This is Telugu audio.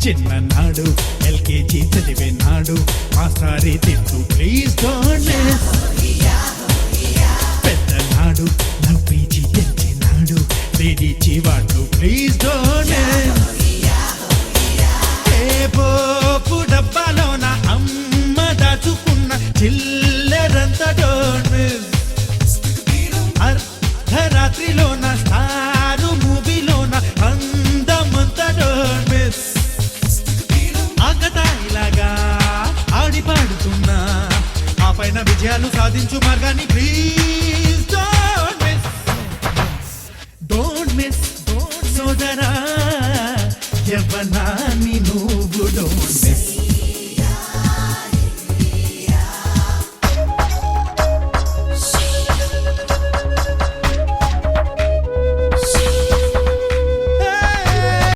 చిన్ననాడు ఎల్కేజీ చదివేనాడు మాస్టారి తిట్టు ప్లీజ్ డోంట్ మిస్. పెద్దనాడు లవ్ పీజీ తెచ్చినాడు లేడీ చీవాడు ప్లీజ్ డోంట్ మిస్. ఏ పోపు డబ్బాలోన అమ్మ దాచుకున్న చిల్లరంత డోంట్ మిస్. అర్ధరాత్రిలోన స్టారు మూవీలోన అందమంత డోంట్ మిస్. ఆకతాయిలాగా ఆడి పాడుతున్నా ఆ పైన విజయాలు సాధించు మార్గాన్ని please don't miss. Don't miss సోదరా యవ్వనా.